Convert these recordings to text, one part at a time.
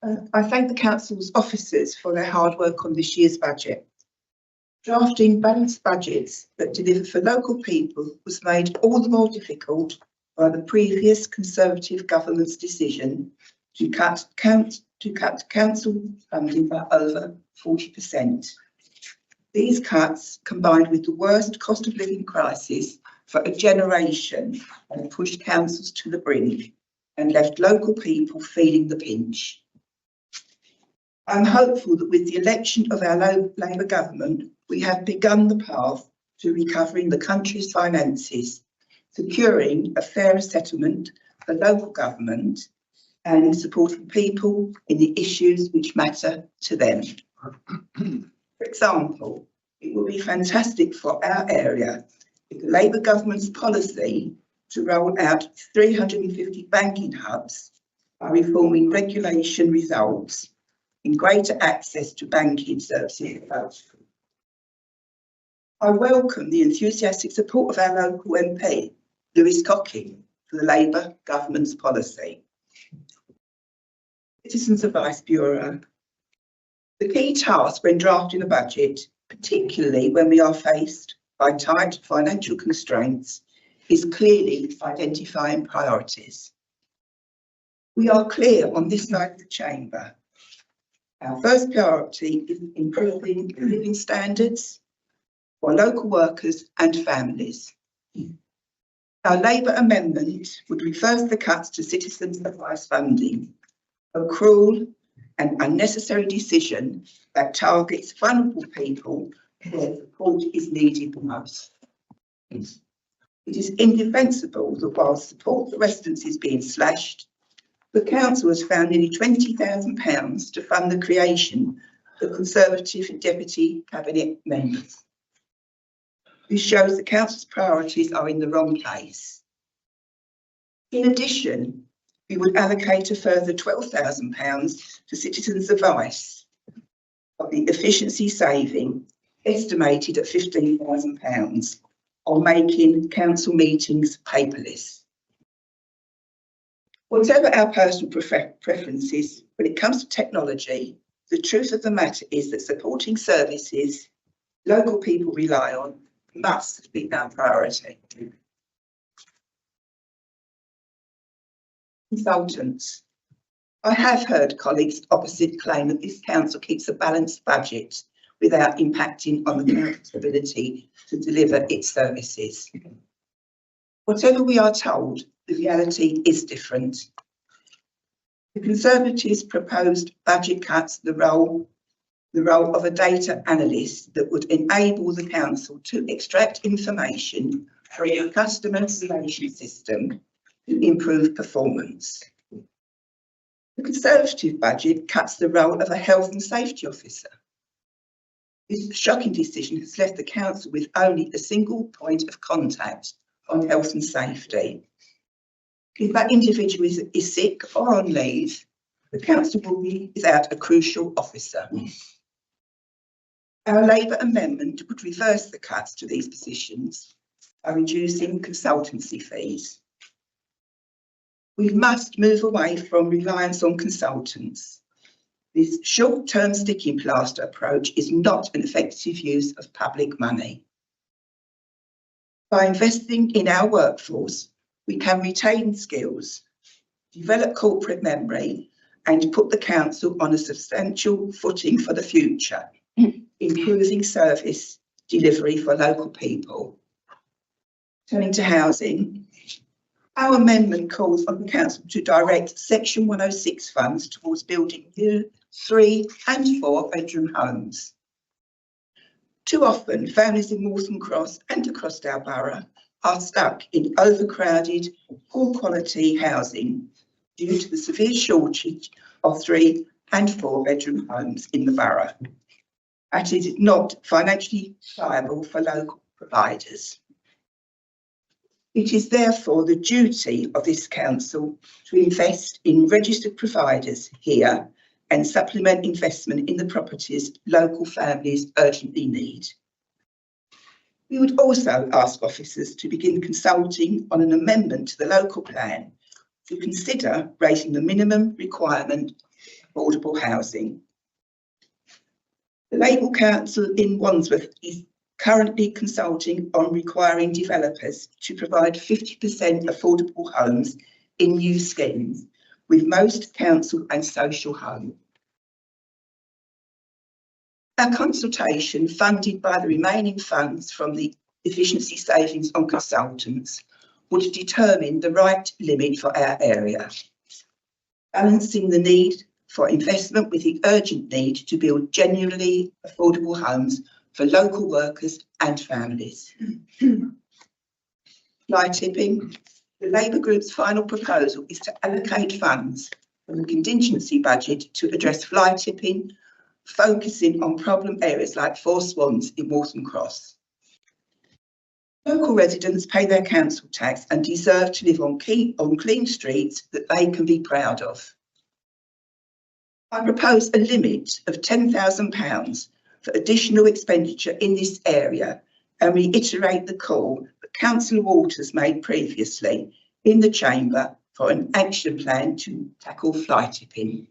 I thank the Council's officers for their hard work on this year's budget. Drafting balanced budgets that deliver for local people was made all the more difficult by the previous Conservative government's decision to cut council funding by over 40%. These cuts, combined with the worst cost of living crisis for a generation, have pushed councils to the brink and left local people feeling the pinch. I'm hopeful that with the election of our Labour government, we have begun the path to recovering the country's finances, securing a fairer settlement for local government and supporting people in the issues which matter to them. For example, it would be fantastic for our area if the Labour government's policy to roll out 350 banking hubs by reforming regulation results in greater access to banking services. I welcome the enthusiastic support of our local MP, Lewis Cocking, for the Labour government's policy. Citizens Advice Bureau. The key task when drafting a budget, particularly when we are faced by tight financial constraints, is clearly identifying priorities. We are clear on this side of the chamber. Our first priority is improving living standards for local workers and families. Our Labour amendment would reverse the cuts to citizens' advice funding, a cruel and unnecessary decision that targets vulnerable people where support is needed the most. It is indefensible that while support for residents is being slashed, the council has found nearly £20,000 to fund the creation of Conservative Deputy Cabinet members. This shows the council's priorities are in the wrong place. In addition, we would allocate a further £12,000 to citizens' advice of the efficiency saving estimated at £15,000 on making council meetings paperless. Whatever our personal preferences, when it comes to technology, the truth of the matter is that supporting services local people rely on must be our priority. Consultants. I have heard colleagues opposite claim that this council keeps a balanced budget without impacting on the council's ability to deliver its services. Whatever we are told, the reality is different. The Conservatives proposed budget cuts the role of a data analyst that would enable the council to extract information from a customer relation system to improve performance. The Conservative budget cuts the role of a health and safety officer. This shocking decision has left the council with only a single point of contact on health and safety. If that individual is sick or on leave, the council will be without a crucial officer. Our Labour amendment would reverse the cuts to these positions by reducing consultancy fees. We must move away from reliance on consultants. This short-term sticking plaster approach is not an effective use of public money. By investing in our workforce, we can retain skills, develop corporate memory, and put the council on a substantial footing for the future, improving service delivery for local people. Turning to housing, our amendment calls on the council to direct Section 106 funds towards building new 3- and 4-bedroom homes. Too often, families in Waltham Cross and across our borough are stuck in overcrowded, poor quality housing due to the severe shortage of 3- and 4-bedroom homes in the borough. And it is not financially viable for local providers. It is therefore the duty of this council to invest in registered providers here and supplement investment in the properties local families urgently need. We would also ask officers to begin consulting on an amendment to the local plan to consider raising the minimum requirement affordable housing. The Labour Council in Wandsworth is currently consulting on requiring developers to provide 50% affordable homes in new schemes, with most council and social homes. Our consultation, funded by the remaining funds from the efficiency savings on consultants, would determine the right limit for our area, balancing the need for investment with the urgent need to build genuinely affordable homes for local workers and families. Fly tipping. The Labour Group's final proposal is to allocate funds from the contingency budget to address fly tipping, focusing on problem areas like Four Swannes in Waltham Cross. Local residents pay their council tax and deserve to live on clean streets that they can be proud of. I propose a limit of £10,000 for additional expenditure in this area and reiterate the call that Councillor Waters made previously in the Chamber for an action plan to tackle fly tipping.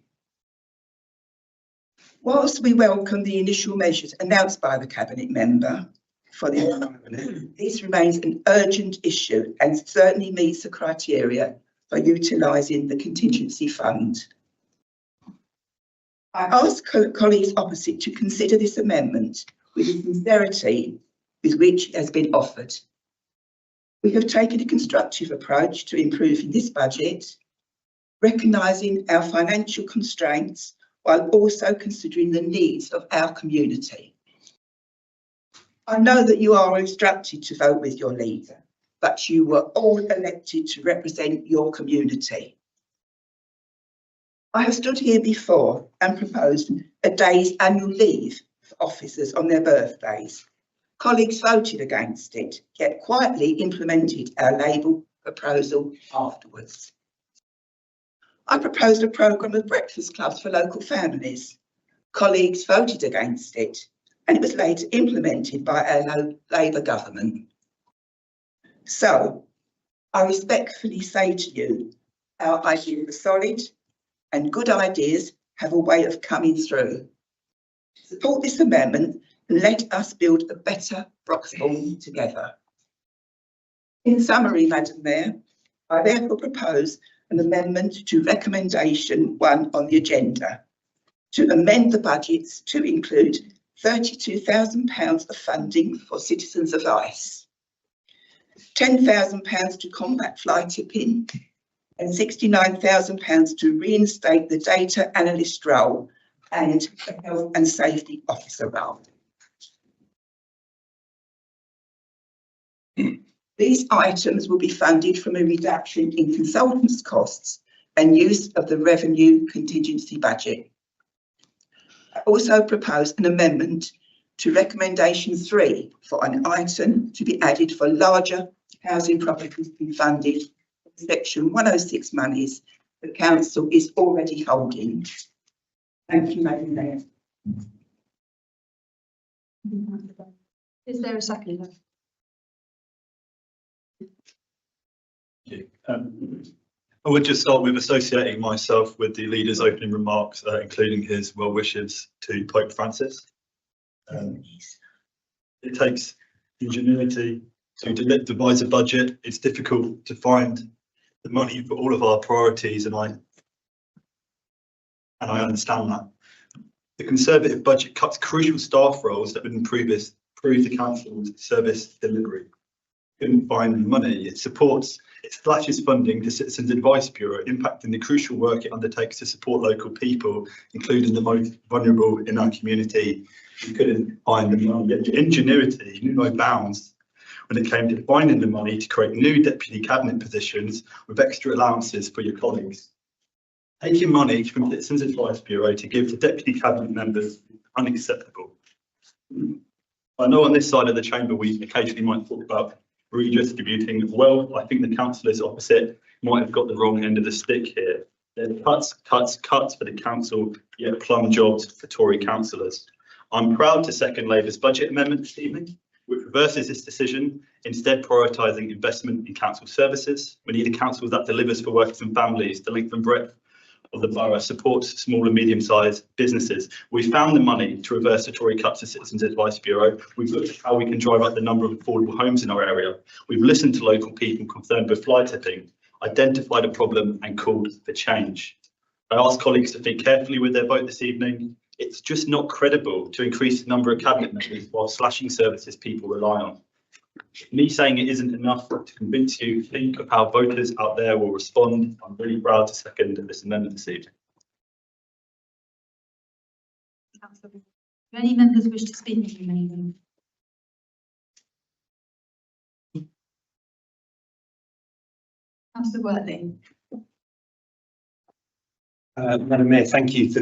Whilst we welcome the initial measures announced by the Cabinet member for the environment, this remains an urgent issue and certainly meets the criteria for utilising the contingency fund. I ask colleagues opposite to consider this amendment with the sincerity with which it has been offered. We have taken a constructive approach to improving this budget, recognising our financial constraints while also considering the needs of our community. I know that you are instructed to vote with your leader, but you were all elected to represent your community. I have stood here before and proposed a day's annual leave for officers on their birthdays. Colleagues voted against it, yet quietly implemented our Labour proposal afterwards. I proposed a programme of breakfast clubs for local families. Colleagues voted against it, and it was later implemented by our Labour government. So, I respectfully say to you, our ideas are solid, and good ideas have a way of coming through. Support this amendment and let us build a better Broxbourne together. In summary, Madam Mayor, I therefore propose an amendment to recommendation 1 on the agenda to amend the budgets to include £32,000 of funding for Citizens of Ice, £10,000 to combat fly tipping, and £69,000 to reinstate the data analyst role and the health and safety officer role. These items will be funded from a reduction in consultants' costs and use of the revenue contingency budget. I also propose an amendment to recommendation 3 for an item to be added for larger housing properties to be funded from section 106 monies the council is already holding. Thank you, Madam Mayor. Is there a second? I would just start with associating myself with the leader's opening remarks, including his well wishes to Pope Francis. It takes ingenuity to devise a budget. It's difficult to find the money for all of our priorities, and I understand that. The Conservative budget cuts crucial staff roles that would improve the council's service delivery. Couldn't find the money. It slashes funding to Citizens Advice Bureau, impacting the crucial work it undertakes to support local people, including the most vulnerable in our community. We couldn't find the money. Ingenuity knew no bounds when it came to finding the money to create new deputy cabinet positions with extra allowances for your colleagues. Taking money from Citizens Advice Bureau to give to deputy cabinet members is unacceptable. I know on this side of the chamber we occasionally might talk about redistributing wealth. I think the councillors opposite might have got the wrong end of the stick here. There's cuts for the council, yet plum jobs for Tory councillors. I'm proud to second Labour's budget amendment this evening, which reverses this decision, instead prioritising investment in council services. We need a council that delivers for workers and families, the length and breadth of the borough supports small and medium-sized businesses. We found the money to reverse the Tory cuts to Citizens Advice Bureau. We've looked at how we can drive up the number of affordable homes in our area. We've listened to local people concerned with fly tipping, identified a problem and called for change. I ask colleagues to think carefully with their vote this evening. It's just not credible to increase the number of cabinet members while slashing services people rely on. Me saying it isn't enough to convince you, think of how voters out there will respond. I'm really proud to second this amendment this evening. Councillor, do any members wish to speak in the amendment? Councillor Wortley. Madam Mayor, thank you for the